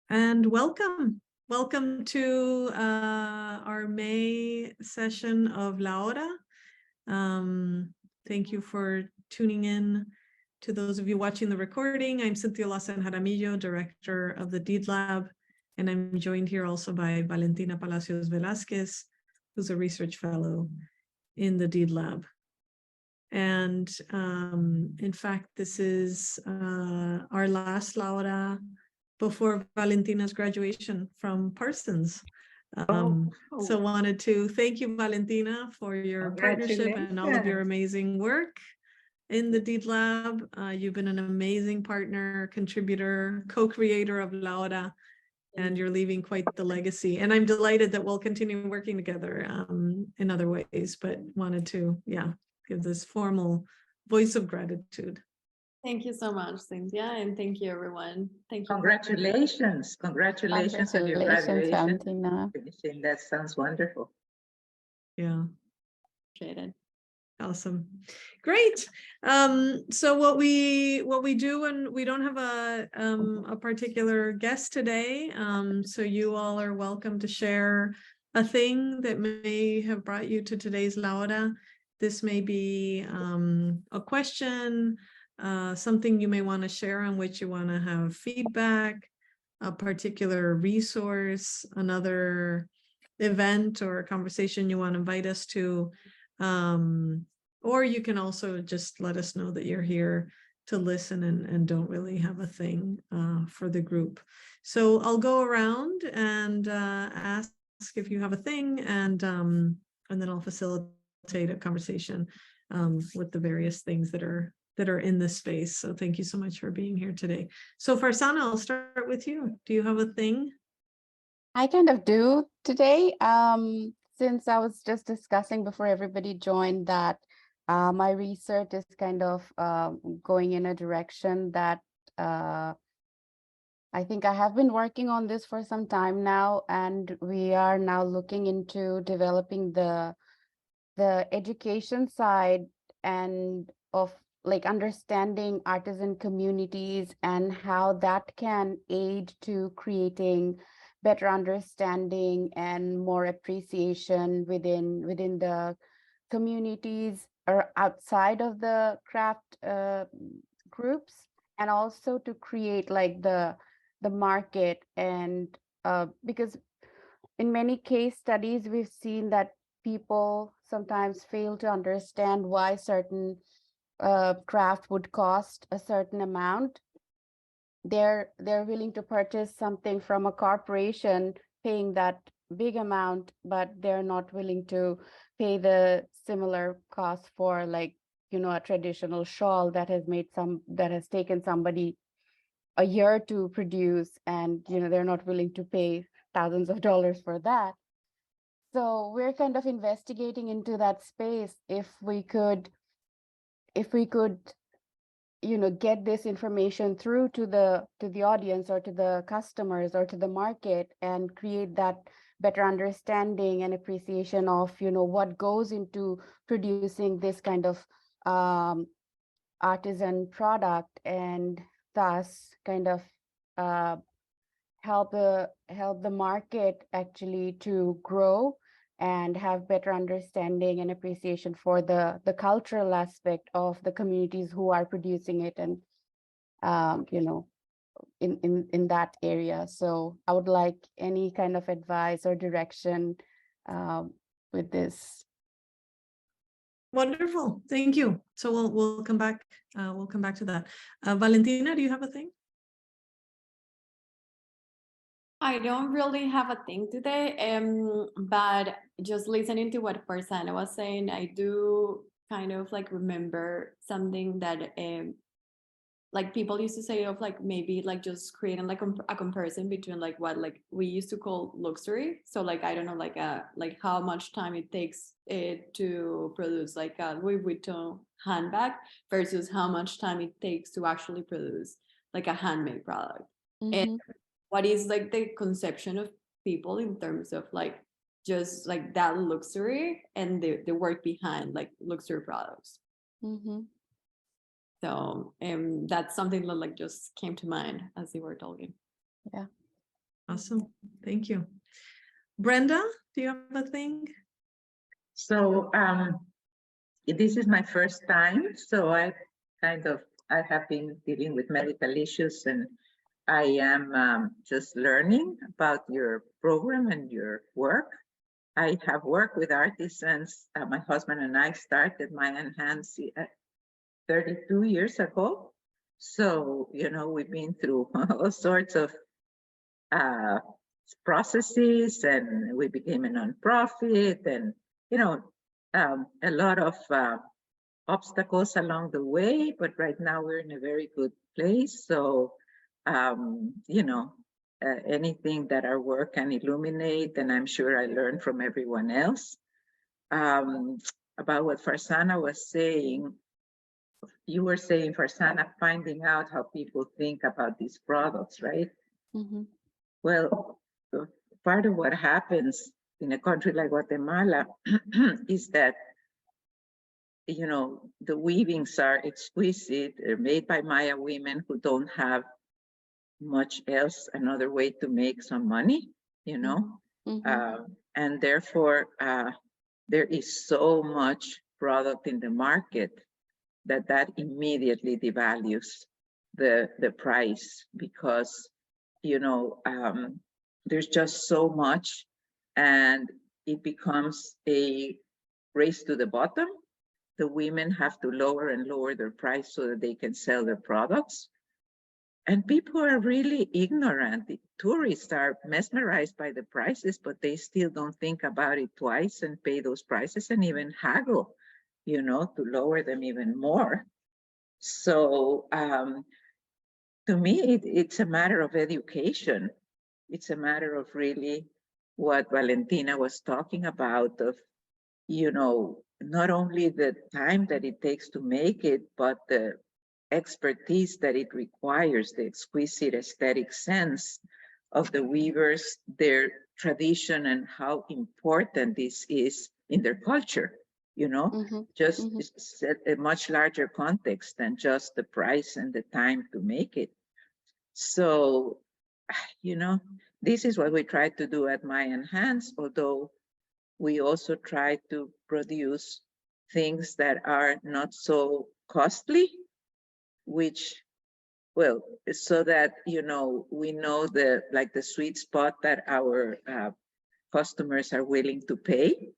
And welcome to our May session of La Hora. Thank you for tuning in. To those of you watching the recording, I'm Cynthia Lawson Jaramillo, Director of the Deed Lab, and I'm joined here also by Valentina Palacios Velásquez, who's a research fellow in the Deed Lab. And in fact, this is our last La Hora before Valentina's graduation from Parsons. So wanted to thank you, Valentina, for your partnership and all of your amazing work in the Deed Lab. You've been an amazing partner, contributor, co-creator of La Hora, and you're leaving quite the legacy. And I'm delighted that we'll continue working together in other ways, but wanted to, give this formal voice of gratitude. Thank you so much, Cynthia, and thank you, everyone. Thank you. Congratulations. Congratulations on your graduation. Valentina. That sounds wonderful. Yeah. Appreciate it. Awesome. Great. So what we do when we don't have a particular guest today, so you all are welcome to share a thing that may have brought you to today's La Hora. This may be a question, something you may want to share on which you want to have feedback, a particular resource, another event or conversation you want to invite us to. Or you can also just let us know that you're here to listen and don't really have a thing for the group. So I'll go around and ask if you have a thing, and then I'll facilitate a conversation with the various things that are in this space. So thank you so much for being here today. So Farsana, I'll start with you. Do you have a thing? I kind of do today. Since I was just discussing before everybody joined that my research is kind of going in a direction that I think I have been working on this for some time now, and we are now looking into developing the education side and of like understanding artisan communities and how that can aid to creating better understanding and more appreciation within the communities or outside of the craft groups, and also to create like the market. And because in many case studies we've seen that people sometimes fail to understand why certain craft would cost a certain amount. They're willing to purchase something from a corporation paying that big amount, but they're not willing to pay the similar cost for, like, you know, a traditional shawl that has taken somebody a year to produce, and you know they're not willing to pay thousands of dollars for that. So we're kind of investigating into that space. If we could, you know, get this information through to the audience or to the customers or to the market and create that better understanding and appreciation of, you know, what goes into producing this kind of artisan product, and thus kind of help the market actually to grow and have better understanding and appreciation for the cultural aspect of the communities who are producing it, and you know, in that area. So I would like any kind of advice or direction with this. Wonderful, thank you. So we'll come back. We'll come back to that. Valentina, do you have a thing? I don't really have a thing today, but just listening to what Farsana was saying, I do kind of like remember something that like people used to say of like maybe like just creating like a comparison between like what like we used to call luxury. So like, I don't know, like how much time it takes to produce like a Louis Vuitton handbag versus how much time it takes to actually produce like a handmade product. And what is like the conception of people in terms of like just like that luxury and the work behind like luxury products. So that's something that like just came to mind as you were talking. Yeah. Awesome. Thank you. Brenda, do you have a thing? So this is my first time, so I have been dealing with medical issues, and I am just learning about your program and your work. I have worked with artisans. My husband and I started Mayan Hands 32 years ago. So, you know, we've been through all sorts of processes, and we became a nonprofit, and, you know, a lot of obstacles along the way, but right now we're in a very good place. So, you know, anything that our work can illuminate, and I'm sure I learned from everyone else. About what Farzana was saying, you were saying, Farzana, finding out how people think about these products, right? Mm-hmm. Well, part of what happens in a country like Guatemala is that, you know, the weavings are exquisite. They're made by Maya women who don't have much else, another way to make some money, you know. Mm-hmm. And therefore, there is so much product in the market that immediately devalues the price, because, you know, there's just so much, and it becomes a race to the bottom. The women have to lower and lower their price so that they can sell their products. And people are really ignorant. The tourists are mesmerized by the prices, but they still don't think about it twice and pay those prices and even haggle, you know, to lower them even more. So to me, it's a matter of education. It's a matter of really what Valentina was talking about, of, you know, not only the time that it takes to make it, but the expertise that it requires, the exquisite aesthetic sense of the weavers, their tradition, and how important this is in their culture, you know. Mm-hmm. Just Mm-hmm. set a much larger context than just the price and the time to make it. So, you know, this is what we try to do at Mayan Hands, although we also try to produce things that are not so costly, which, well, so that, you know, we know the, like, the sweet spot that our customers are willing to pay.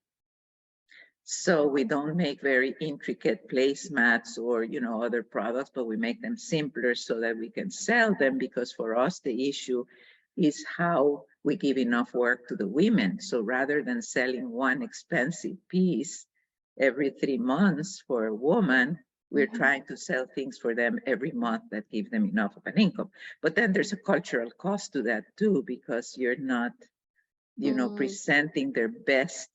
So we don't make very intricate placemats or, you know, other products, but we make them simpler so that we can sell them, because for us, the issue is how we give enough work to the women. So rather than selling one expensive piece every 3 months for a woman, we're trying to sell things for them every month that give them enough of an income. But then there's a cultural cost to that too, because you're not, you know, presenting their best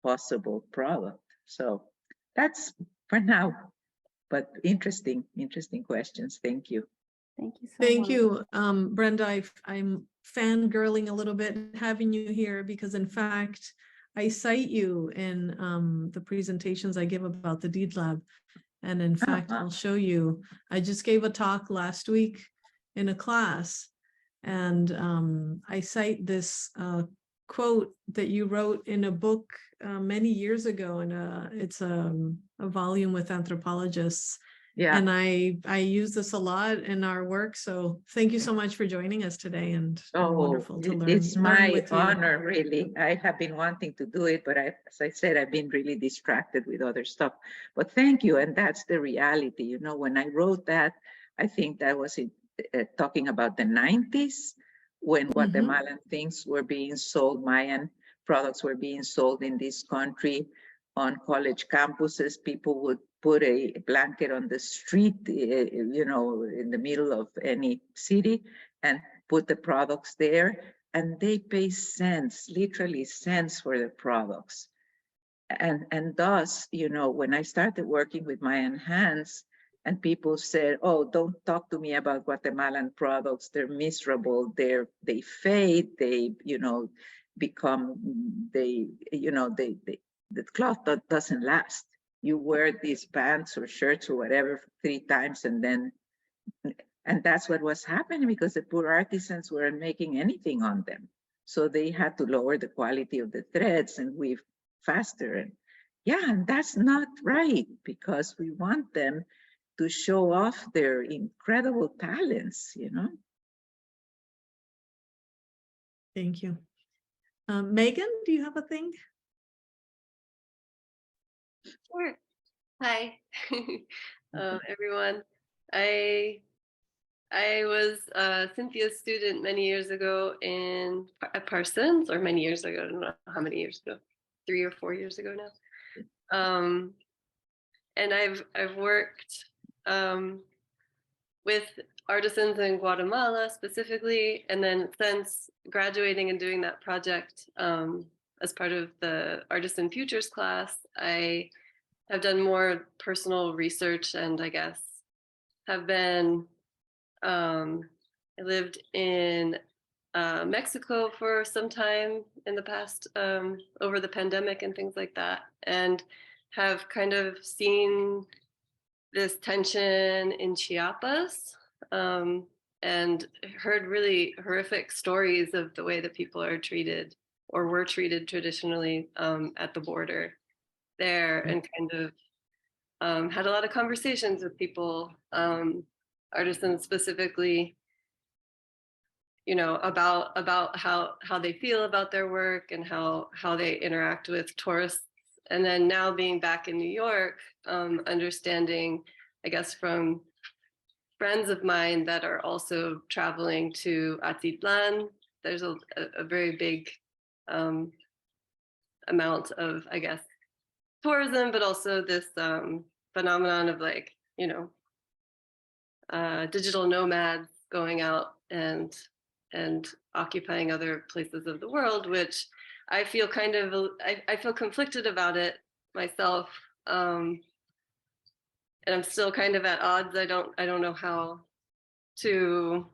possible product. So that's for now, but interesting questions. Thank you. Thank you so Thank much. you, Brenda. I'm fangirling a little bit having you here, because in fact, I cite you in the presentations I give about the Deed Lab. And in fact, I'll show you, I just gave a talk last week in a class, and I cite this quote that you wrote in a book many years ago, and it's a volume with anthropologists. Yeah. And I use this a lot in our work. So thank you so much for joining us today, and wonderful to learn. It's my with you. honor, really. I have been wanting to do it, but as I said, I've been really distracted with other stuff. But thank you, and that's the reality. You know, when I wrote that, I think that was talking about the 90s, when Guatemalan things were being sold, Mayan products were being sold in this country on college campuses. People would put a blanket on the street, you know, in the middle of any city, and put the products there, and they pay cents, literally cents, for the products. And thus, you know, when I started working with Mayan Hands, and people said, "Oh, don't talk to me about Guatemalan products. They're miserable. They fade. They, you know, become, they, you know, the cloth doesn't last. You wear these pants or shirts or whatever 3 times, and then And that's what was happening because the poor artisans weren't making anything on them. So they had to lower the quality of the threads and weave faster. And yeah, and that's not right because we want them to show off their incredible talents, you know? Thank you. Megan, do you have a thing? Sure. Hi, everyone. I was Cynthia's student many years ago at Parsons, or many years ago. I don't know how many years ago, 3 or 4 years ago now. And I've worked with artisans in Guatemala specifically, and then since graduating and doing that project as part of the Artisan Futures class, I have done more personal research, and I guess have been I lived in Mexico for some time in the past over the pandemic and things like that, and have kind of seen this tension in Chiapas and heard really horrific stories of the way that people are treated or were treated traditionally at the border there, and kind of had a lot of conversations with people, artisans specifically, you know, about how they feel about their work and how they interact with tourists. And then now being back in New York, understanding, I guess, from friends of mine that are also traveling to Atitlan, there's a very big amount of, I guess, tourism, but also this phenomenon of, like, you know, digital nomads going out and occupying other places of the world, which I feel kind of, I feel conflicted about it myself. And I'm still kind of at odds. I don't know how to,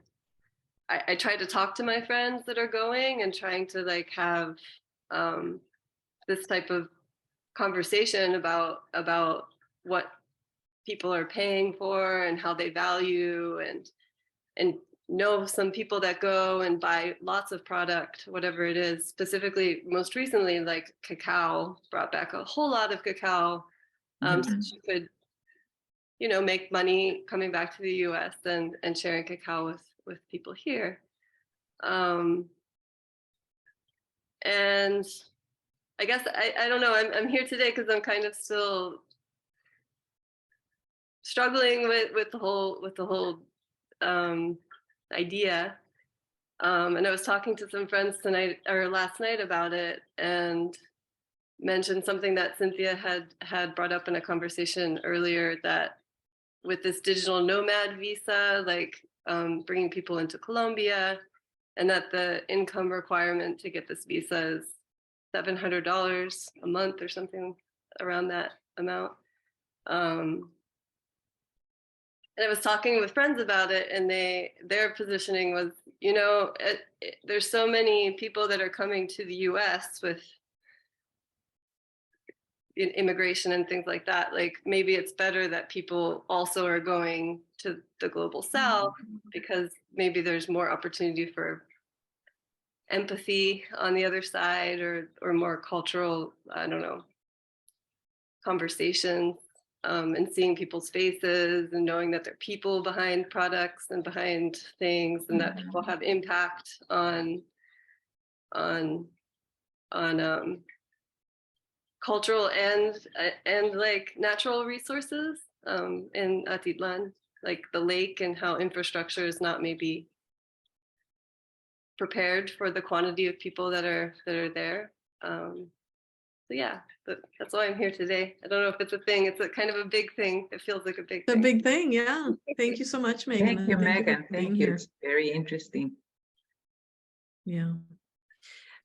I try to talk to my friends that are going and trying to, like, have this type of conversation about what people are paying for and how they value, and know some people that go and buy lots of product, whatever it is. Specifically, most recently, like cacao, brought back a whole lot of cacao, so you could, you know, make money coming back to the US and sharing cacao with people here. And I guess I don't know, I'm here today because I'm kind of still struggling with the whole idea. And I was talking to some friends last night about it, and mentioned something that Cynthia had brought up in a conversation earlier, that with this digital nomad visa, like bringing people into Colombia, and that the income requirement to get this visa is $700 a month or something around that amount. And I was talking with friends about it, and their positioning was, you know, there's so many people that are coming to the US with immigration and things like that. Like, maybe it's better that people also are going to the global South, because maybe there's more opportunity for empathy on the other side, or more cultural, I don't know, conversations, and seeing people's faces and knowing that there are people behind products and behind things, and that people have impact on cultural and like natural resources in Atitlan, like the lake, and how infrastructure is not maybe prepared for the quantity of people that are there. So yeah, that's why I'm here today. I don't know if it's a thing. It's a kind of a big thing. It feels like a big thing. A big thing, yeah. Thank you so much, Megan. Thank you, Megan. for Thank being you. here. It's very interesting. Yeah.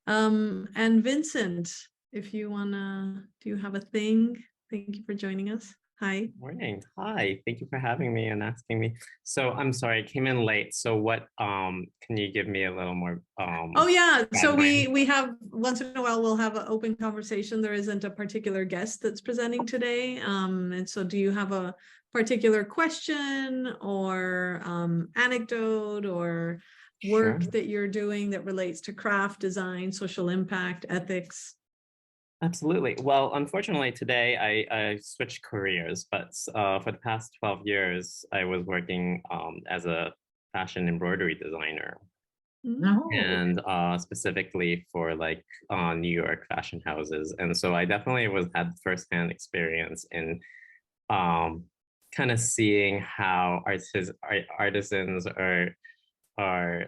And Vincent, if you wanna, do you have a thing? Thank you for joining us. Hi. Morning. Hi. Thank you for having me and asking me. So I'm sorry, I came in late. So what can you give me a little more Oh yeah, so background? we have, once in a while, we'll have an open conversation. There isn't a particular guest that's presenting today. And so do you have a particular question or anecdote or work Sure. that you're doing that relates to craft, design, social impact, ethics? Absolutely. Well, unfortunately, today I switched careers, but for the past 12 years, I was working as a fashion embroidery designer, No. and specifically for like New York fashion houses. And so I definitely had firsthand experience in kind of seeing how artisans are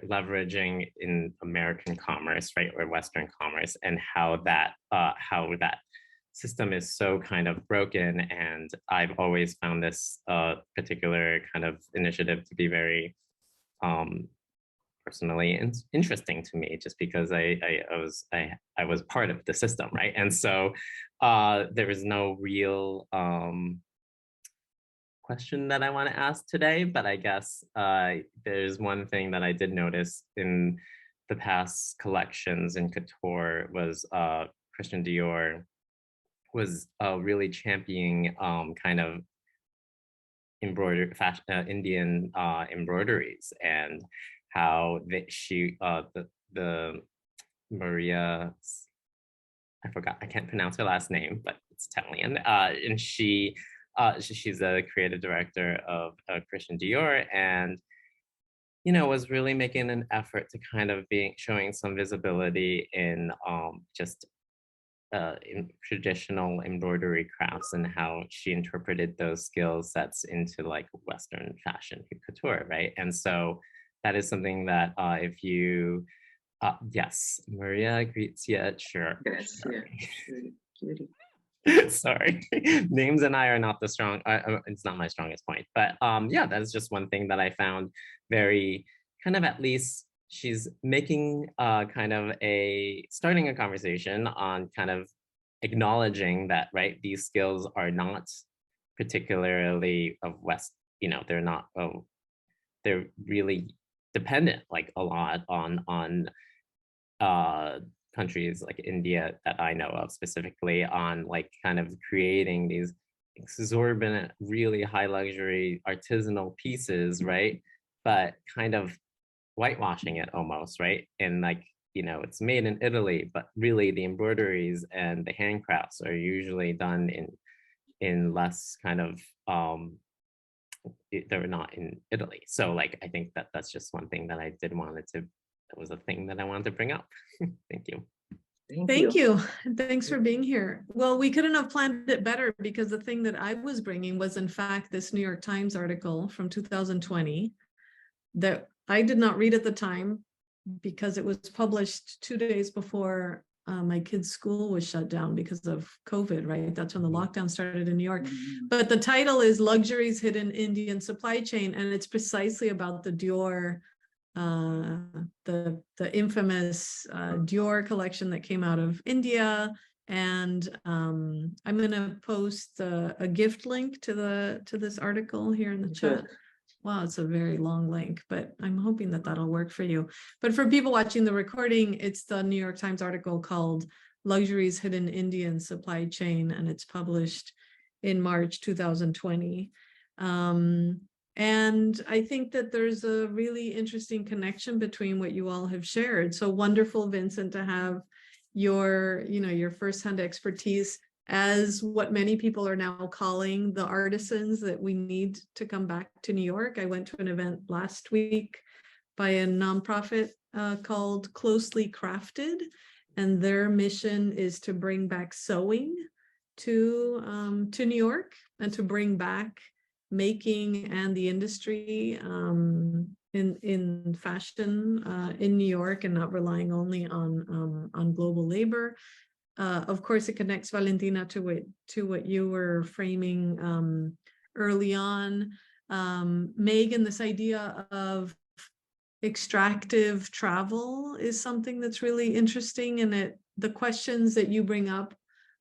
leveraging in American commerce, right, or Western commerce, and how that system is so kind of broken. And I've always found this particular kind of initiative to be very personally interesting to me, just because I was part of the system, right? And so there was no real question that I want to ask today, but I guess there's one thing that I did notice in the past collections in couture was Christian Dior was really championing kind of Indian embroideries, and how the Maria, I can't pronounce her last name, but it's Italian, and she's a creative director of Christian Dior, and was really making an effort to kind of showing some visibility in just in traditional embroidery crafts, and how she interpreted those skill sets into like Western fashion couture, right? And so that is something that if you yes, Maria Grizia, sure. Cutie. Sorry, names and I are not the strong, it's not my strongest point, but yeah, that's just one thing that I found very kind of, at least she's making kind of starting a conversation on kind of acknowledging that, right, these skills are not particularly of West, they're not, they're really dependent like a lot on countries like India that I know of, specifically on like kind of creating these exorbitant, really high luxury artisanal pieces, right? But kind of whitewashing it almost, right? And like, it's made in Italy, but really the embroideries and the handcrafts are usually done in less kind of they're not in Italy. So like, I think that's just one thing that I did wanted to, that was a thing that I wanted to bring up. Thank you. Thank you. Thanks for being here. Well, we couldn't have planned it better, because the thing that I was bringing was in fact this New York Times article from 2020 that I did not read at the time, because it was published 2 days before my kids' school was shut down because of COVID, right? That's when the lockdown started in New York. But the title is Luxuries Hidden Indian Supply Chain, and it's precisely about the Dior, the infamous Dior collection that came out of India. And I'm going to post a gift link to this article here in the chat. Wow, it's a very long link, but I'm hoping that that'll work for you. But for people watching the recording, it's the New York Times article called Luxuries Hidden Indian Supply Chain, and it's published in March 2020. And I think that there's a really interesting connection between what you all have shared. So wonderful, Vincent, to have your firsthand expertise as what many people are now calling the artisans that we need to come back to New York. I went to an event last week by a nonprofit called Closely Crafted, and their mission is to bring back sewing to New York, and to bring back making and the industry in fashion in New York, and not relying only on global labor. Of course, it connects, Valentina, to what you were framing early on. Megan, this idea of extractive travel is something that's really interesting, and the questions that you bring up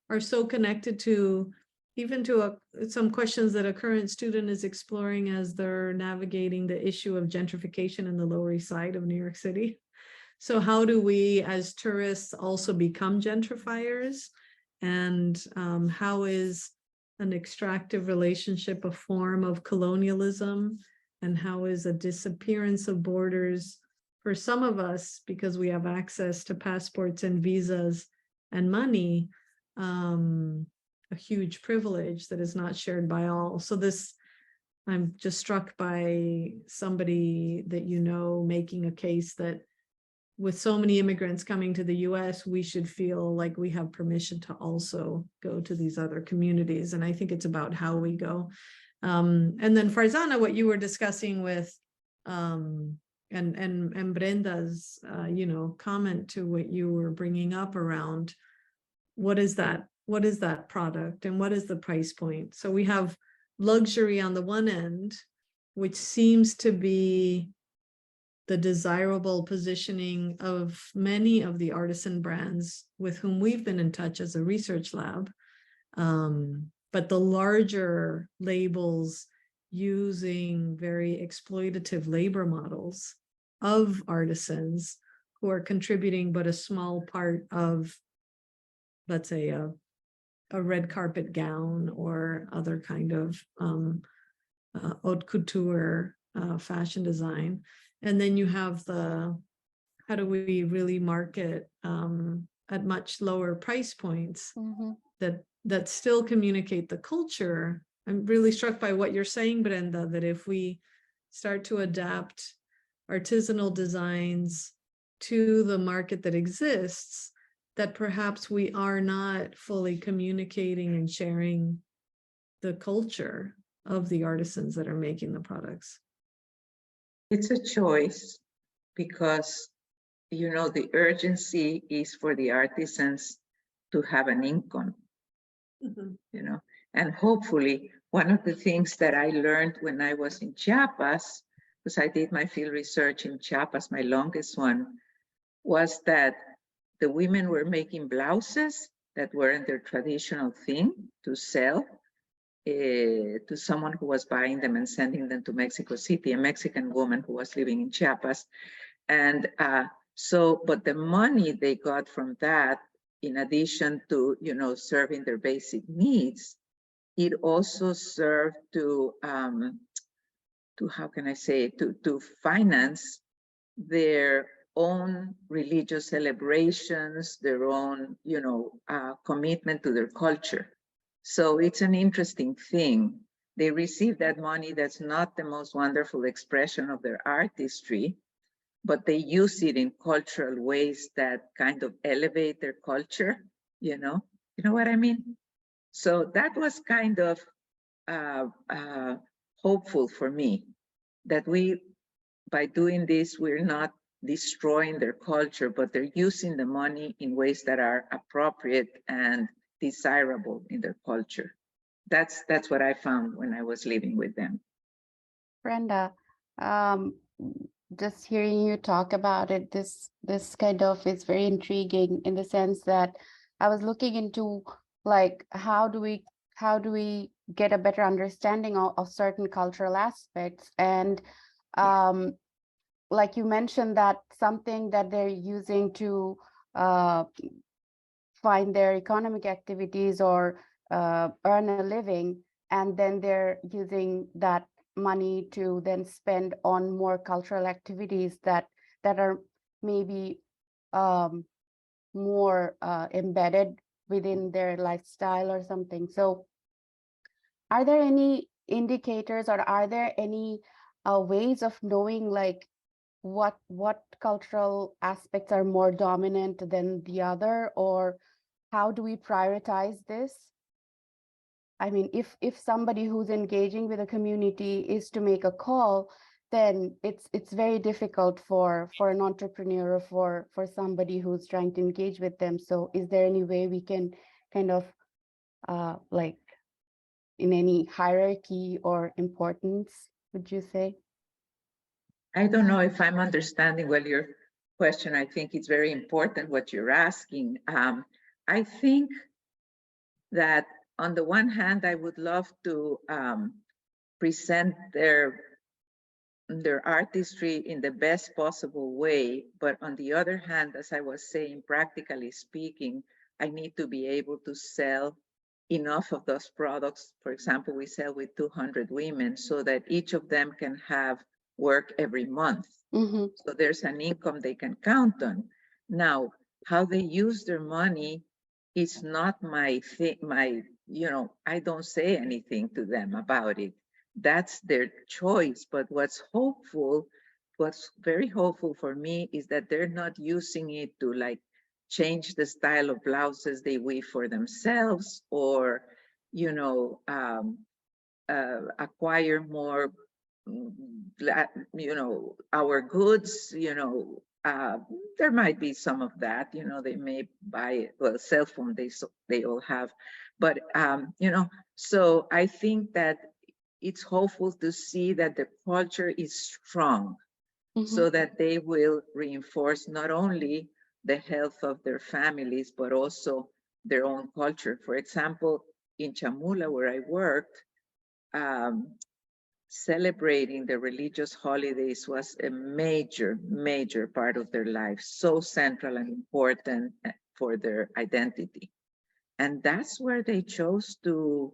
are so connected to even to some questions that a current student is exploring as they're navigating the issue of gentrification in the Lower East Side of New York City. So how do we as tourists also become gentrifiers? And how is an extractive relationship a form of colonialism? And how is a disappearance of borders for some of us, because we have access to passports and visas and money, a huge privilege that is not shared by all. So this, I'm just struck by somebody that you know making a case that with so many immigrants coming to the US, we should feel like we have permission to also go to these other communities. And I think it's about how we go. And then Farzana, what you were discussing with and Brenda's comment to what you were bringing up around what is that product and what is the price point? So we have luxury on the one end, which seems to be the desirable positioning of many of the artisan brands with whom we've been in touch as a research lab. But the larger labels using very exploitative labor models of artisans who are contributing but a small part of, let's say, a red carpet gown or other kind of haute couture fashion design. And then you have the, how do we really market at much lower price points that still communicate the culture. I'm really struck by what you're saying, Brenda, that if we start to adapt artisanal designs to the market that exists, that perhaps we are not fully communicating and sharing the culture of the artisans that are making the products. It's a choice because, the urgency is for the artisans to have an income, and hopefully one of the things that I learned when I was in Chiapas, because I did my field research in Chiapas, my longest one, was that the women were making blouses that weren't their traditional thing to sell to someone who was buying them and sending them to Mexico City, a Mexican woman who was living in Chiapas. And but the money they got from that, in addition to, serving their basic needs, it also served to how can I say, to finance their own religious celebrations, their own, commitment to their culture. So it's an interesting thing. They receive that money that's not the most wonderful expression of their artistry, but they use it in cultural ways that kind of elevate their culture, you know what I mean? So that was kind of hopeful for me, that by doing this, we're not destroying their culture, but they're using the money in ways that are appropriate and desirable in their culture. That's what I found when I was living with them. Brenda, just hearing you talk about it, this kind of is very intriguing in the sense that I was looking into like how do we get a better understanding of certain cultural aspects, and like you mentioned that something that they're using to find their economic activities or earn a living, and then they're using that money to then spend on more cultural activities that are maybe more embedded within their lifestyle or something. So are there any indicators, or are there any ways of knowing like what cultural aspects are more dominant than the other, or how do we prioritize this? I mean, if somebody who's engaging with a community is to make a call, then it's very difficult for an entrepreneur or for somebody who's trying to engage with them. So is there any way we can kind of like in any hierarchy or importance, would you say? I don't know if I'm understanding well your question. I think it's very important what you're asking. I think that on the one hand, I would love to present their artistry in the best possible way. But on the other hand, as I was saying, practically speaking, I need to be able to sell enough of those products. For example, we sell with 200 women so that each of them can have work every month. So there's an income they can count on. Now, how they use their money is not my thing, I don't say anything to them about it. That's their choice. But what's very hopeful for me is that they're not using it to like change the style of blouses they weave for themselves, or acquire more our goods. There might be some of that, they may buy, well, cell phone they all have, but so I think that it's hopeful to see that the culture is strong, so that they will reinforce not only the health of their families, but also their own culture. For example, in Chamula, where I worked, celebrating the religious holidays was a major, major part of their life, so central and important for their identity. And that's where they chose to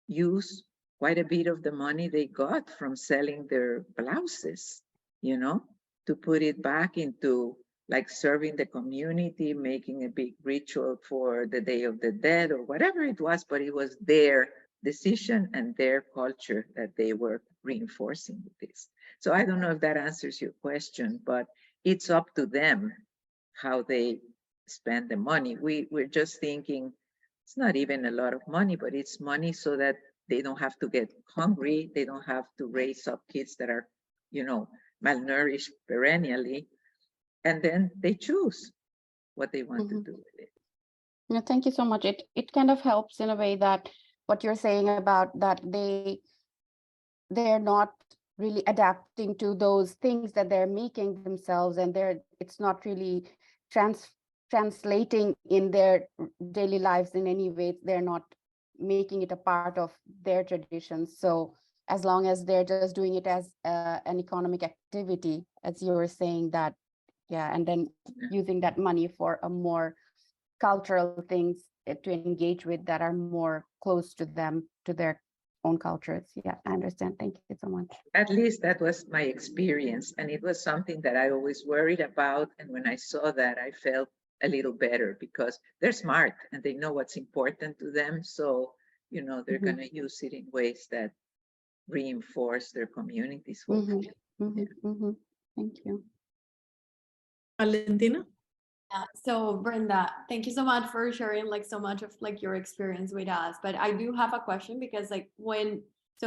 use quite a bit of the money they got from selling their blouses, to put it back into like serving the community, making a big ritual for the Day of the Dead or whatever it was, but it was their decision and their culture that they were reinforcing with this. So I don't know if that answers your question, but it's up to them how they spend the money. We're just thinking it's not even a lot of money, but it's money so that they don't have to get hungry. They don't have to raise up kids that are, malnourished perennially. And then they choose what they want to do with it. Yeah, thank you so much. It kind of helps in a way that what you're saying about that they're not really adapting to those things that they're making themselves, and it's not really translating in their daily lives in any way. They're not making it a part of their traditions. So as long as they're just doing it as an economic activity, as you were saying, that, yeah, and then using that money for a more cultural things to engage with that are more close to them, to their own cultures. Yeah, I understand. Thank you so much. At least that was my experience. And it was something that I always worried about. And when I saw that, I felt a little better, because they're smart and they know what's important to them. So, they're going to use it in ways that reinforce their communities. Hopefully. Thank you. Valentina? Yeah, so Brenda, thank you so much for sharing like so much of like your experience with us. But I do have a question, because like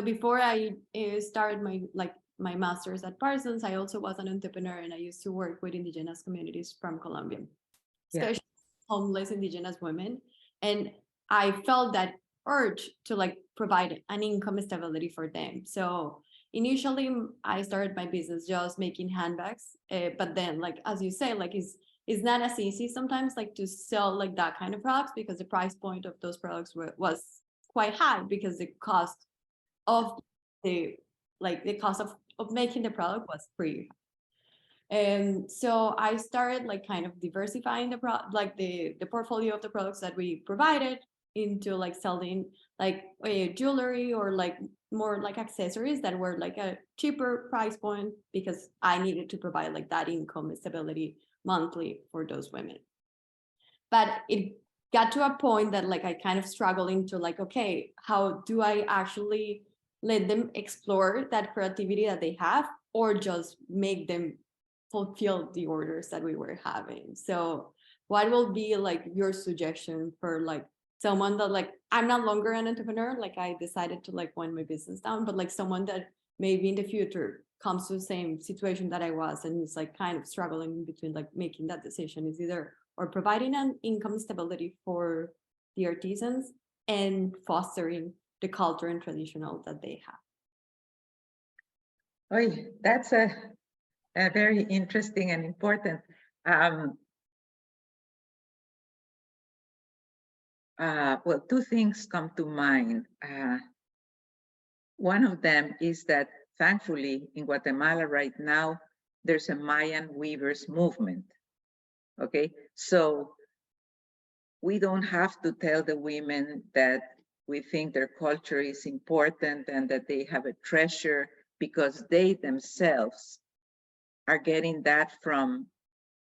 before I started my master's at Parsons, I also was an entrepreneur, and I used to work with indigenous communities from Colombia, especially homeless indigenous women. And I felt that urge to like provide an income stability for them. So initially I started my business just making handbags, but then like, as you say, like it's not as easy sometimes like to sell like that kind of products, because the price point of those products was quite high, because the cost of making the product was pretty high. And so I started like kind of diversifying the portfolio of the products that we provided into like selling like jewelry, or like more like accessories that were like a cheaper price point, because I needed to provide like that income stability monthly for those women. But it got to a point that like I kind of struggled into like, okay, how do I actually let them explore that creativity that they have, or just make them fulfill the orders that we were having? So what will be like your suggestion for like someone that like, I'm no longer an entrepreneur, like I decided to like wind my business down, but like someone that maybe in the future comes to the same situation that I was, and is like kind of struggling between like making that decision, is either or providing an income stability for the artisans and fostering the culture and traditional that they have. Oh, that's a very interesting and important. Well, two things come to mind. One of them is that thankfully in Guatemala right now, there's a Mayan weavers movement. Okay, so we don't have to tell the women that we think their culture is important and that they have a treasure, because they themselves are getting that from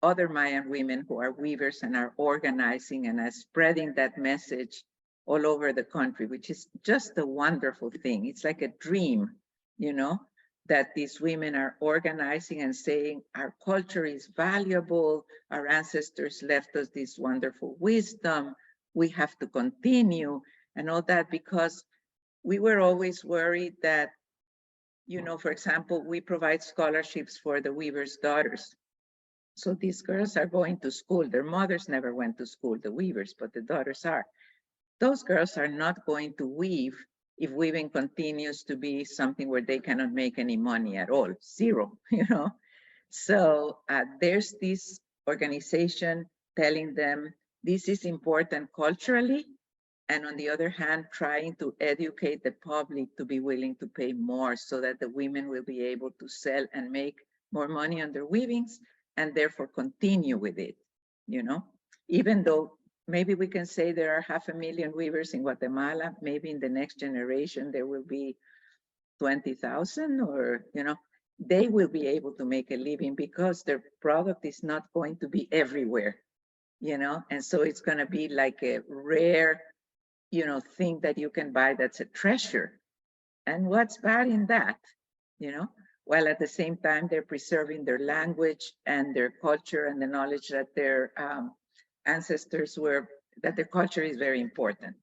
other Mayan women who are weavers and are organizing and are spreading that message all over the country, which is just a wonderful thing. It's like a dream, you know, that these women are organizing and saying our culture is valuable, our ancestors left us this wonderful wisdom, we have to continue and all that, because we were always worried that, you know, for example, we provide scholarships for the weavers' daughters. So these girls are going to school. Their mothers never went to school, the weavers, but the daughters are. Those girls are not going to weave if weaving continues to be something where they cannot make any money at all, zero, you know? So there's this organization telling them this is important culturally, and on the other hand, trying to educate the public to be willing to pay more so that the women will be able to sell and make more money on their weavings and therefore continue with it, you know? Even though maybe we can say there are 500,000 weavers in Guatemala, maybe in the next generation there will be 20,000, or, you know, they will be able to make a living because their product is not going to be everywhere, you know? And so it's gonna be like a rare, you know, thing that you can buy that's a treasure. And what's bad in that, you know? While at the same time they're preserving their language and their culture and the knowledge that their ancestors were, that their culture is very important.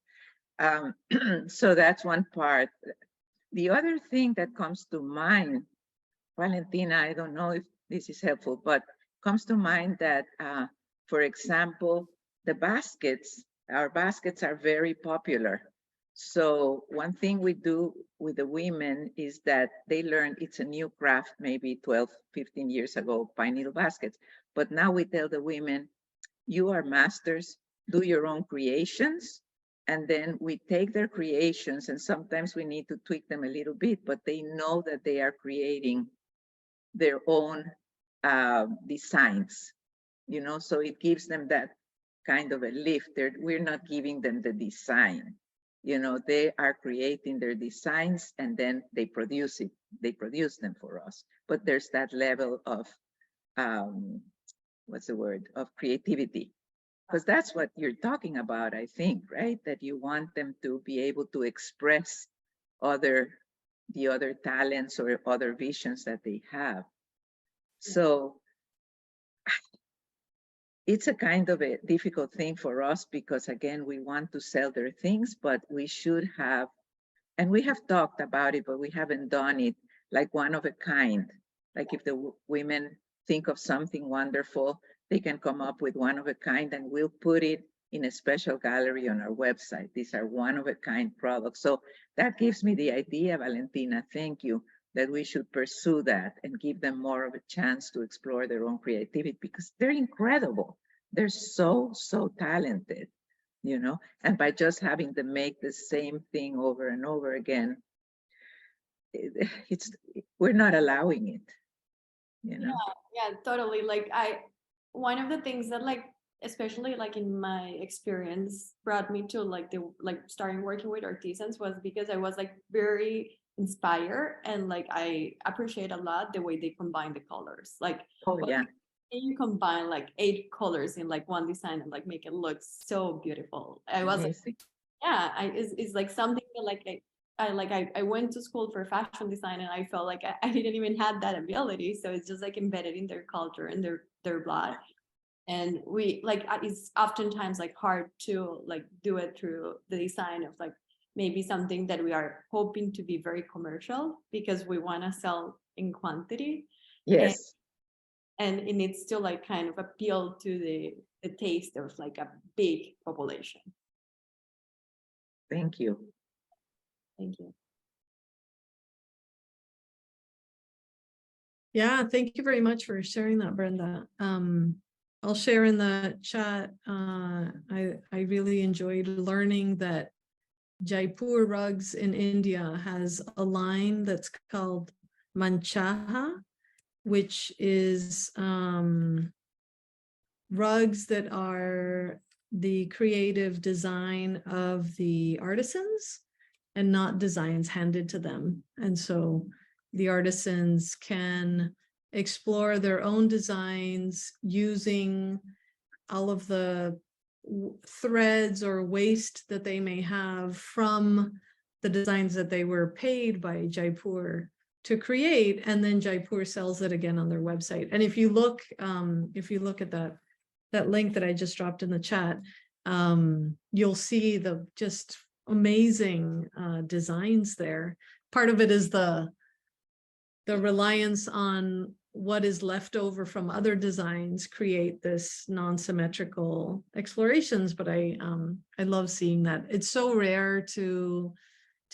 So that's one part. The other thing that comes to mind, Valentina, I don't know if this is helpful, but comes to mind that, for example, the baskets, our baskets are very popular. So one thing we do with the women is that they learn it's a new craft, maybe 12, 15 years ago, pine needle baskets. But now we tell the women, you are masters, do your own creations. And then we take their creations, and sometimes we need to tweak them a little bit, but they know that they are creating their own designs, you know, so it gives them that kind of a lift. We're not giving them the design, you know, they are creating their designs and then they produce it, they produce them for us. But there's that level of, what's the word, of creativity, because that's what you're talking about, I think, right? That you want them to be able to express the other talents or other visions that they have. So it's a kind of a difficult thing for us because, again, we want to sell their things, but we should have, and we have talked about it, but we haven't done it like one of a kind. Like if the women think of something wonderful, they can come up with one of a kind and we'll put it in a special gallery on our website. These are one of a kind products. So that gives me the idea, Valentina, thank you, that we should pursue that and give them more of a chance to explore their own creativity because they're incredible. They're so, so talented, you know, and by just having them make the same thing over and over again, we're not allowing it, you know? Yeah, totally. Like one of the things that like, especially like in my experience brought me to like starting working with artisans was because I was like very inspired and like I appreciate a lot the way they combine the colors. Like, Oh yeah, you combine like 8 colors in like one design and like make it look so beautiful. I was like, amazing. yeah, it's like something that like I went to school for fashion design and I felt like I didn't even have that ability. So it's just like embedded in their culture and their blood. And we like it's oftentimes like hard to like do it through the design of like maybe something that we are hoping to be very commercial because we want to sell in quantity. Yes. And it needs to like kind of appeal to the taste of like a big population. Thank you. Thank you. Yeah, thank you very much for sharing that, Brenda. I'll share in the chat. I really enjoyed learning that Jaipur Rugs in India has a line that's called Manchaha, which is rugs that are the creative design of the artisans and not designs handed to them. And so the artisans can explore their own designs using all of the threads or waste that they may have from the designs that they were paid by Jaipur to create, and then Jaipur sells it again on their website. And if you look at that link that I just dropped in the chat, you'll see the just amazing designs there. Part of it is the reliance on what is left over from other designs create this non-symmetrical explorations, but I love seeing that. It's so rare to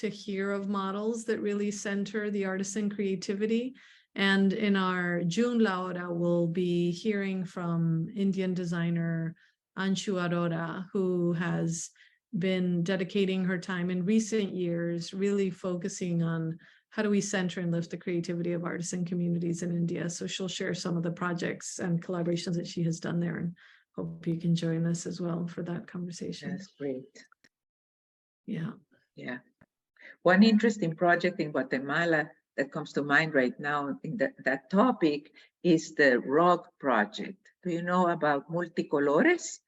hear of models that really center the artisan creativity. And in our June La Hora, we'll be hearing from Indian designer Anshu Arora, who has been dedicating her time in recent years, really focusing on how do we center and lift the creativity of artisan communities in India. So she'll share some of the projects and collaborations that she has done there, and hope you can join us as well for that conversation. That's great. Yeah. Yeah. One interesting project in Guatemala that comes to mind right now in that topic is the rug project. Do you know about Multicolores?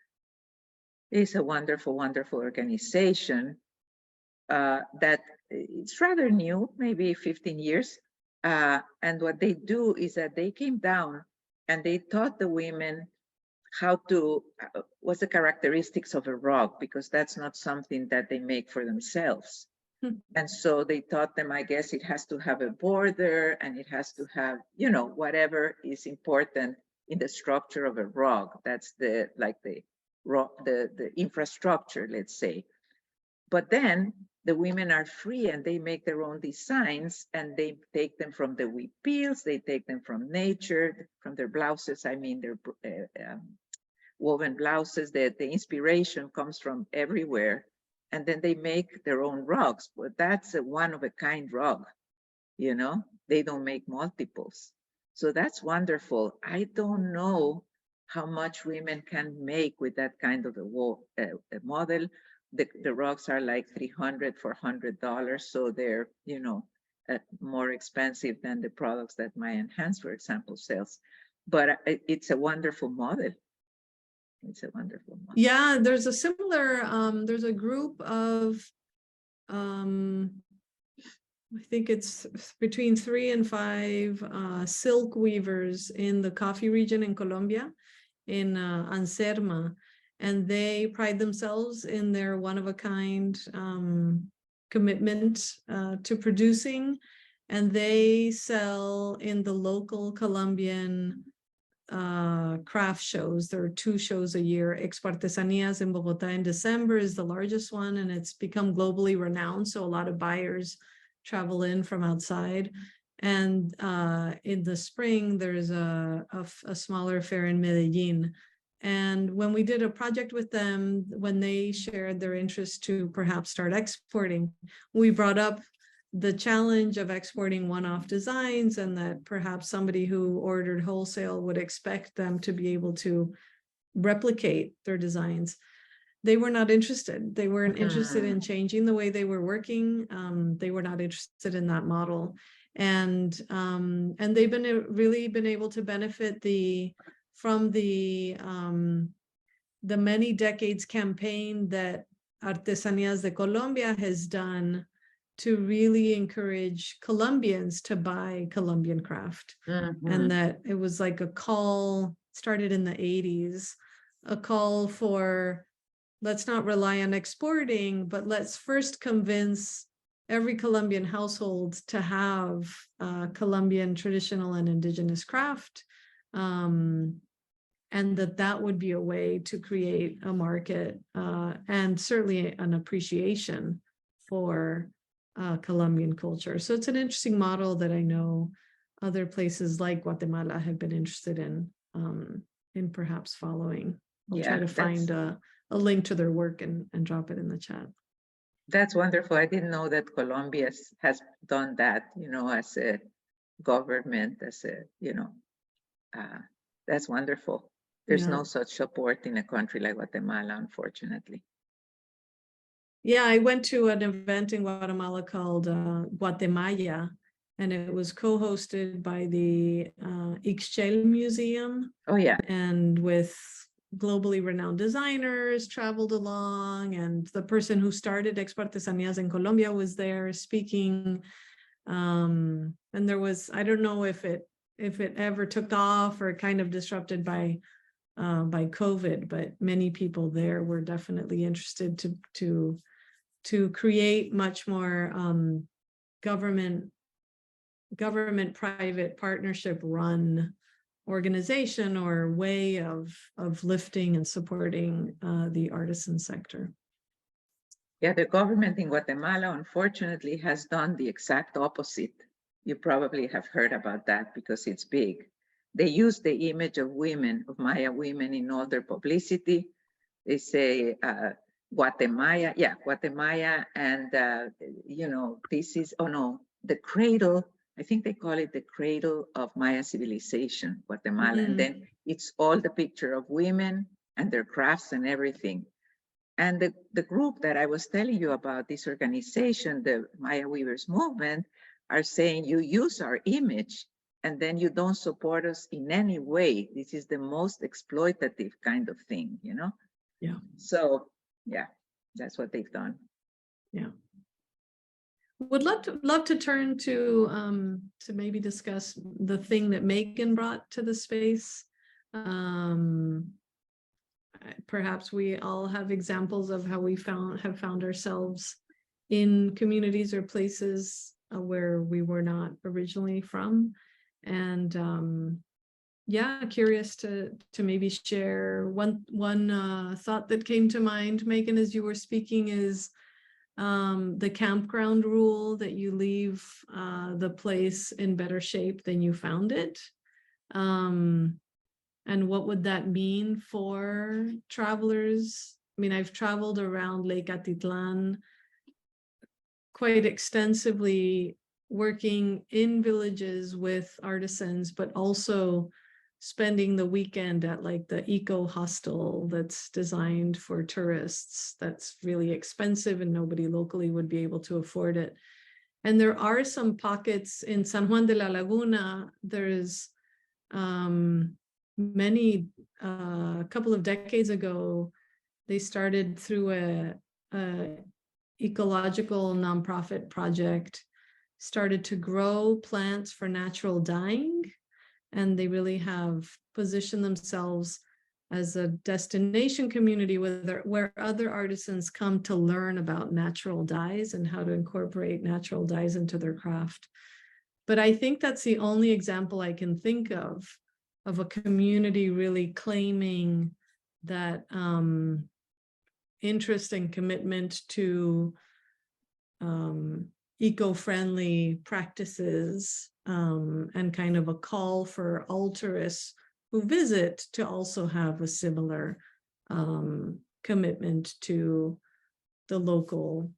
It's a wonderful, wonderful organization that it's rather new, maybe 15 years. And what they do is that they came down and they taught the women how to, what's the characteristics of a rug, because that's not something that they make for themselves. And so they taught them, I guess it has to have a border and it has to have, you know, whatever is important in the structure of a rug. That's the infrastructure, let's say. But then the women are free and they make their own designs, and they take them from the huipiles, they take them from nature, from their blouses, I mean their woven blouses. The inspiration comes from everywhere. And then they make their own rugs. But that's a one-of-a-kind rug, you know? They don't make multiples. So that's wonderful. I don't know how much women can make with that kind of a model. The rugs are like $300, $400, so they're, you know, more expensive than the products that My Hands, for example, sells. But it's a wonderful model. It's a wonderful model. Yeah, there's a similar, there's a group of, I think it's between 3 and 5 silk weavers in the coffee region in Colombia, in Anserma, and they pride themselves in their one-of-a-kind commitment to producing, and they sell in the local Colombian craft shows. There are 2 shows a year. Expo Artesanías in Bogotá in December is the largest one, and it's become globally renowned, so a lot of buyers travel in from outside. And in the spring, there's a smaller fair in Medellin. And when we did a project with them, when they shared their interest to perhaps start exporting, we brought up the challenge of exporting one-off designs, and that perhaps somebody who ordered wholesale would expect them to be able to replicate their designs. They were not interested. They weren't interested in changing the way they were working. They were not interested in that model. And they've really been able to benefit from the many decades campaign that Artesanías de Colombia has done to really encourage Colombians to buy Colombian craft. And that it was like a call, started in the 80s, a call for, let's not rely on exporting, but let's first convince every Colombian household to have Colombian traditional and indigenous craft. And that would be a way to create a market and certainly an appreciation for Colombian culture. So it's an interesting model that I know other places like Guatemala have been interested in perhaps following. I'll Yeah, try to that's- find a link to their work and drop it in the chat. That's wonderful. I didn't know that Colombia has done that, as a government, that's wonderful. There's Yeah. no such support in a country like Guatemala, unfortunately. Yeah, I went to an event in Guatemala called Guatemala, and it was co-hosted by the Ixchel Museum, Oh, yeah. and with globally renowned designers traveled along, and the person who started Expartesanías in Colombia was there speaking. And there was, I don't know if it ever took off or kind of disrupted by COVID, but many people there were definitely interested to create much more government private partnership run organization or way of lifting and supporting the artisan sector. Yeah, the government in Guatemala, unfortunately, has done the exact opposite. You probably have heard about that because it's big. They use the image of women, of Maya women, in all their publicity. They say Guatemala, and this is, the cradle. I think they call it the cradle of Maya civilization, Guatemala. And then it's all the picture of women and their crafts and everything. And the group that I was telling you about, this organization, the Maya Weavers Movement, are saying you use our image and then you don't support us in any way. This is the most exploitative kind of thing, Yeah. So, yeah, that's what they've done. Yeah. Would love to turn to maybe discuss the thing that Megan brought to the space. Perhaps we all have examples of how we have found ourselves in communities or places where we were not originally from, and yeah, curious to maybe share one thought that came to mind, Megan, as you were speaking, is the campground rule, that you leave the place in better shape than you found it. And what would that mean for travelers? I mean, I've traveled around Lake Atitlan quite extensively, working in villages with artisans, but also spending the weekend at like the eco hostel that's designed for tourists. That's really expensive and nobody locally would be able to afford it. And there are some pockets in San Juan de la Laguna. There's a couple of decades ago, they started through a ecological nonprofit project, started to grow plants for natural dyeing, and they really have positioned themselves as a destination community where other artisans come to learn about natural dyes and how to incorporate natural dyes into their craft. But I think that's the only example I can think of a community really claiming that interest and commitment to eco-friendly practices, and kind of a call for all tourists who visit to also have a similar commitment to the local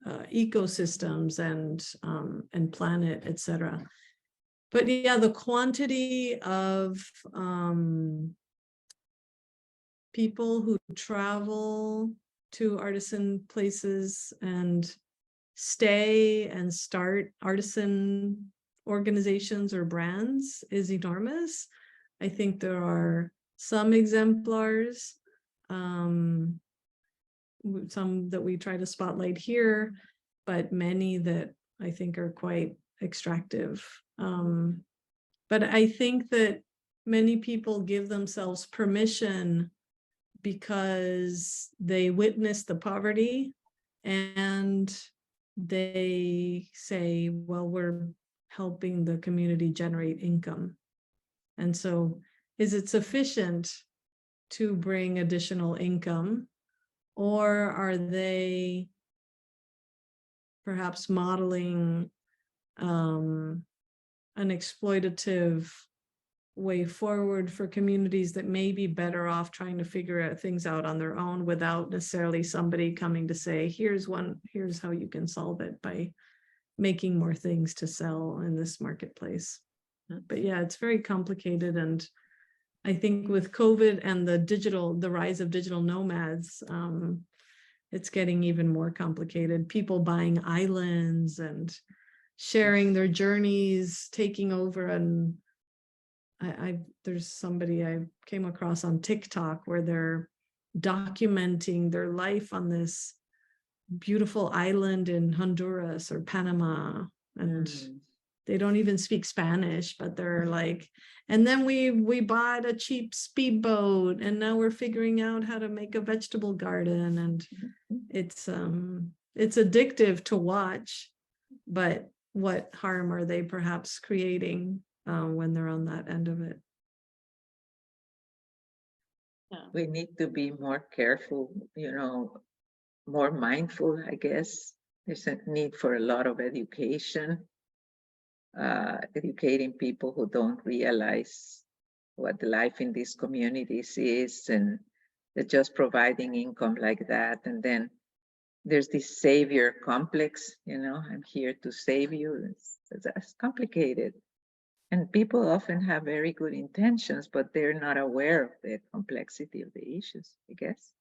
ecosystems and planet, etc. But yeah, the quantity of people who travel to artisan places and stay and start artisan organizations or brands is enormous. I think there are some exemplars, some that we try to spotlight here, but many that I think are quite extractive. But I think that many people give themselves permission because they witness the poverty and they say, well, we're helping the community generate income. And so is it sufficient to bring additional income, or are they perhaps modeling an exploitative way forward for communities that may be better off trying to figure things out on their own without necessarily somebody coming to say, here's how you can solve it by making more things to sell in this marketplace. But yeah, it's very complicated. And I think with COVID and the rise of digital nomads, it's getting even more complicated. People buying islands and sharing their journeys, taking over. And there's somebody I came across on TikTok where they're documenting their life on this beautiful island in Honduras or Panama, and they don't even speak Spanish, but they're like, and then we bought a cheap speedboat, and now we're figuring out how to make a vegetable garden, and it's addictive to watch, but what harm are they perhaps creating when they're on that end of it? We need to be more careful, more mindful, I guess. There's a need for a lot of education, educating people who don't realize what life in these communities is, and they're just providing income like that. And then there's this savior complex, I'm here to save you. It's complicated. And people often have very good intentions, but they're not aware of the complexity of the issues, I guess.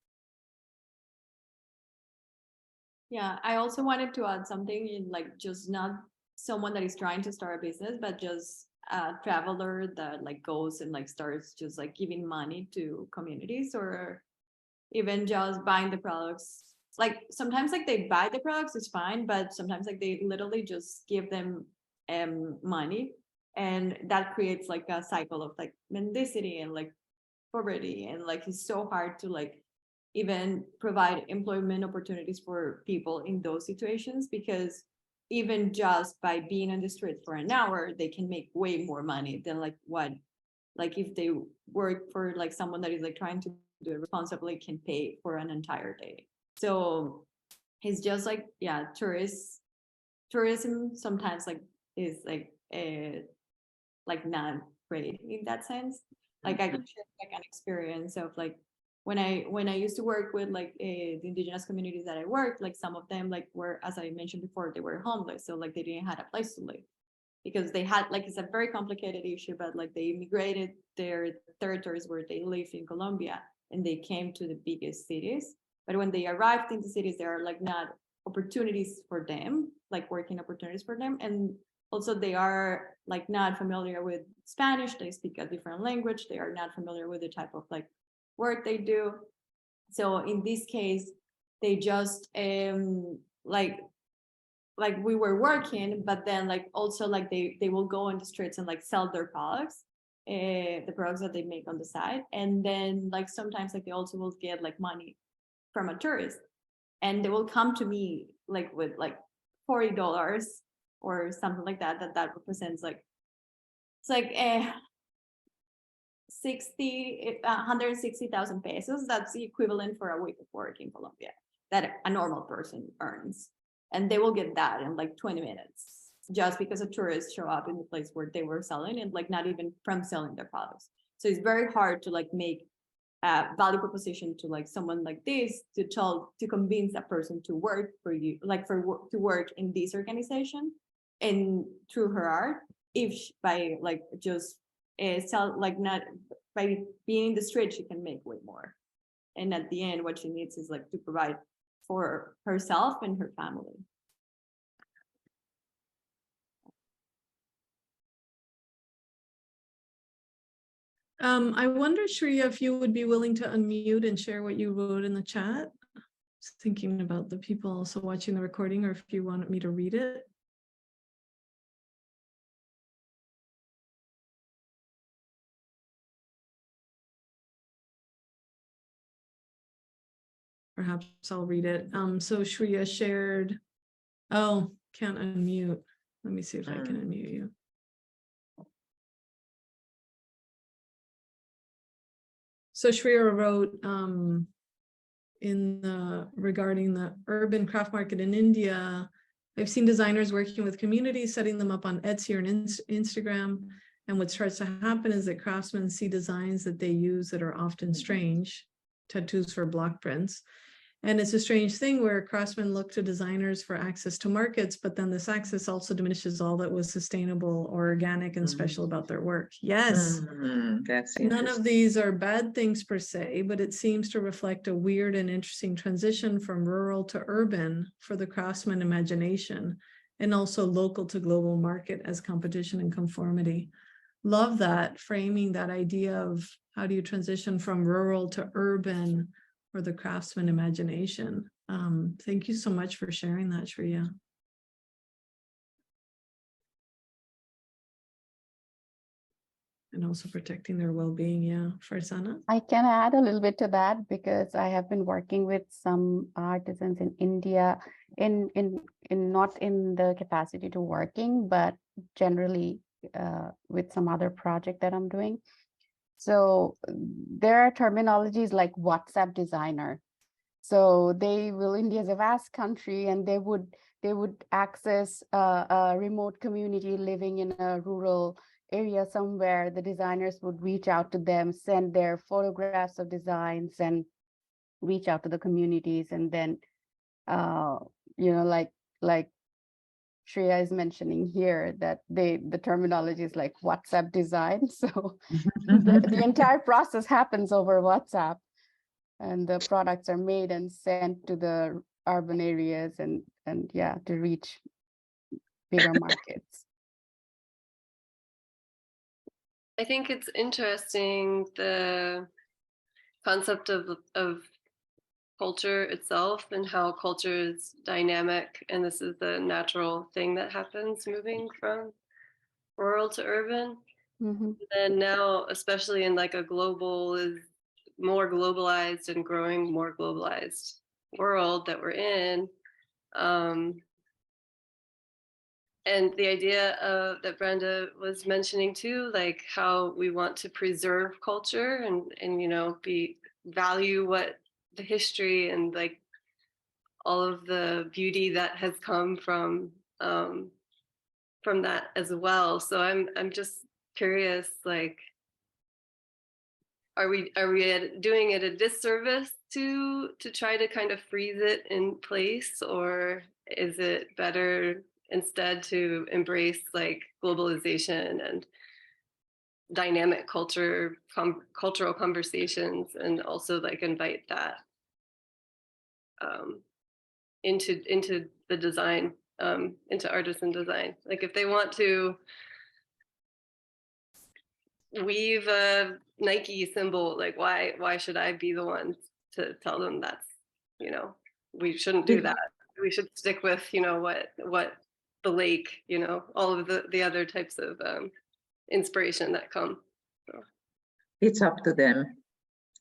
Yeah, I also wanted to add something in, like, just not someone that is trying to start a business, but just a traveler that like goes and like starts just like giving money to communities, or even just buying the products. Like sometimes like they buy the products, it's fine, but sometimes like they literally just give them money, and that creates like a cycle of like mendicity and like poverty, and like it's so hard to like even provide employment opportunities for people in those situations, because even just by being on the street for an hour, they can make way more money than like what, like if they work for like someone that is like trying to do it responsibly, can pay for an entire day. So it's just like, yeah, tourism sometimes like is like not great in that sense. Like I can share like an experience of like when I used to work with like the indigenous communities that I worked, like some of them like were, as I mentioned before, they were homeless, so like they didn't have a place to live, because they had like, it's a very complicated issue, but like they immigrated their territories where they live in Colombia, and they came to the biggest cities. But when they arrived in the cities, there are like not opportunities for them, like working opportunities for them, and also they are like not familiar with Spanish. They speak a different language. They are not familiar with the type of like work they do. So in this case, they just like we were working, but then like also like they will go on the streets and like sell their products, the products that they make on the side. And then like sometimes like they also will get like money from a tourist, and they will come to me like with like $40 or something like that that represents like, it's like 160,000 pesos. That's the equivalent for a week of work in Colombia that a normal person earns, and they will get that in like 20 minutes just because a tourist show up in the place where they were selling, and like not even from selling their products. So it's very hard to like make a value proposition to like someone like this to convince a person to work for you, like to work in this organization and through her art, if by like just sell, like not by being in the street, she can make way more. And at the end, what she needs is like to provide for herself and her family. I wonder, Shreya, if you would be willing to unmute and share what you wrote in the chat. Just thinking about the people also watching the recording, or if you want me to read it. Perhaps I'll read it. So Shreya shared, oh, can't unmute. Let me see if I can unmute you. So Shreya wrote regarding the urban craft market in India, I've seen designers working with communities, setting them up on Etsy or Instagram. And what starts to happen is that craftsmen see designs that they use that are often strange, tattoos for block prints. And it's a strange thing where craftsmen look to designers for access to markets, but then this access also diminishes all that was sustainable or organic and special about their work. Yes. That's None interesting. of these are bad things per se, but it seems to reflect a weird and interesting transition from rural to urban for the craftsman imagination, and also local to global market as competition and conformity. Love that, framing that idea of how do you transition from rural to urban for the craftsman imagination. Thank you so much for sharing that, Shreya. And also protecting their well-being. Yeah, Farzana. I can add a little bit to that because I have been working with some artisans in India, in not in the capacity to working, but generally with some other project that I'm doing. So there are terminologies like WhatsApp designer. So India is a vast country, and they would access a remote community living in a rural area somewhere. The designers would reach out to them, send their photographs of designs, and reach out to the communities. And then, like Shreya is mentioning here, that the terminology is like WhatsApp design. So the entire process happens over WhatsApp, and the products are made and sent to the urban areas and yeah, to reach bigger markets. I think it's interesting, the concept of culture itself and how culture is dynamic, and this is the natural thing that happens moving from rural to urban. And now, especially in like a more globalized and growing more globalized world that we're in, and the idea that Brenda was mentioning too, like how we want to preserve culture and value what the history and like all of the beauty that has come from that as well. So I'm just curious, like, are we doing it a disservice to try to kind of freeze it in place, or is it better instead to embrace like globalization and dynamic cultural conversations, and also like invite that into the design, into artisan design? Like if they want to weave a Nike symbol, like why should I be the one to tell them that's, we shouldn't do that. We should stick with, what the lake, all of the other types of inspiration that come. So. It's up to them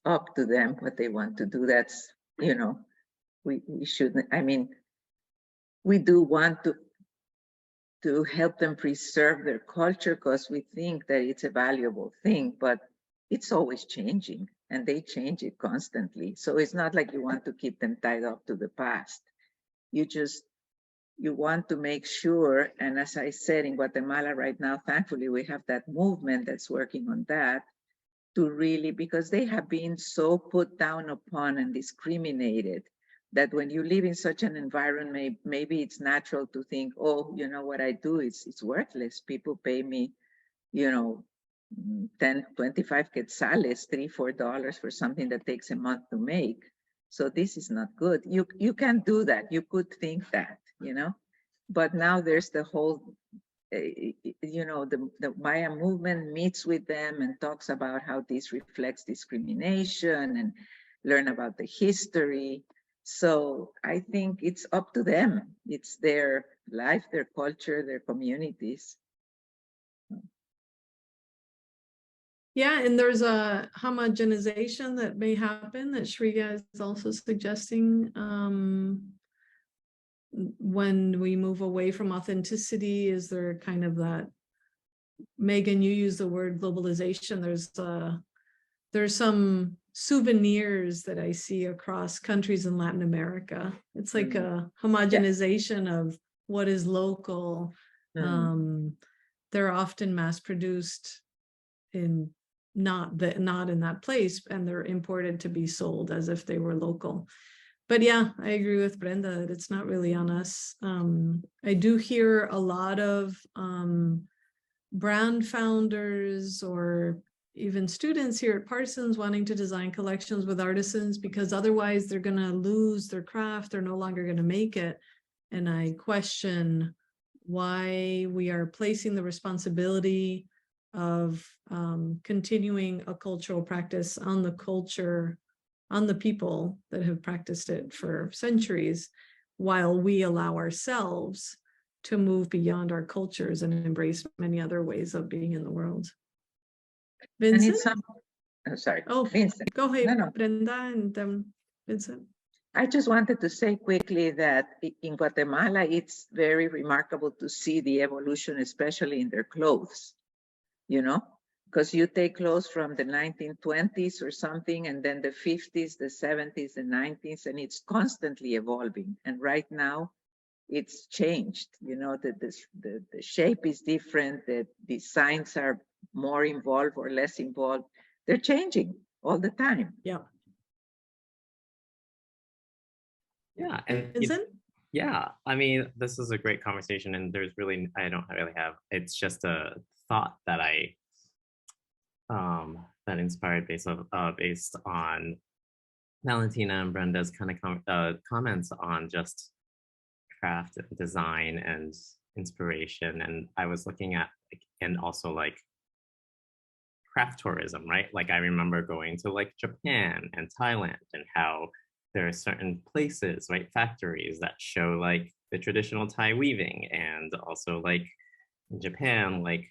what they want to do. That's, we shouldn't, we do want to help them preserve their culture because we think that it's a valuable thing, but it's always changing and they change it constantly. So it's not like you want to keep them tied up to the past. You want to make sure, and as I said, in Guatemala right now, thankfully, we have that movement that's working on that, to really, because they have been so put down upon and discriminated, that when you live in such an environment, maybe it's natural to think, oh, what I do it's worthless. People pay me, 10, 25 quetzales, $3-4 for something that takes a month to make. So this is not good. You can do that. You could think that, but now there's the whole, the Maya movement meets with them and talks about how this reflects discrimination and learn about the history. So I think it's up to them. It's their life, their culture, their communities. Yeah, and there's a homogenization that may happen that Shreya is also suggesting. When we move away from authenticity, is there kind of that, Megan, you use the word globalization. There's some souvenirs that I see across countries in Latin America. It's like a homogenization of what is local. they're often mass produced in not in that place, and they're imported to be sold as if they were local. But yeah, I agree with Brenda that it's not really on us. I do hear a lot of brand founders or even students here at Parsons wanting to design collections with artisans, because otherwise they're going to lose their craft. They're no longer going to make it. And I question why we are placing the responsibility of continuing a cultural practice on the culture, on the people that have practiced it for centuries, while we allow ourselves to move beyond our cultures and embrace many other ways of being in the world. And Vincent? it's sorry. Oh, Vincent. go ahead, No, no. Brenda, and Vincent. I just wanted to say quickly that in Guatemala, it's very remarkable to see the evolution, especially in their clothes, you know, because you take clothes from the 1920s or something, and then the 50s, the 70s, the 90s, and it's constantly evolving. And right now, it's changed, you know, the shape is different, the designs are more involved or less involved. They're changing all the time. Yeah. Yeah, and Vincent? yeah, I mean, this is a great conversation, and there's really, I don't really have, it's just a thought that that inspired based on Valentina and Brenda's kind of comments on just craft and design and inspiration. And I was looking at, and also like craft tourism, right? Like I remember going to like Japan and Thailand, and how there are certain places, right, factories that show like the traditional Thai weaving, and also like in Japan, like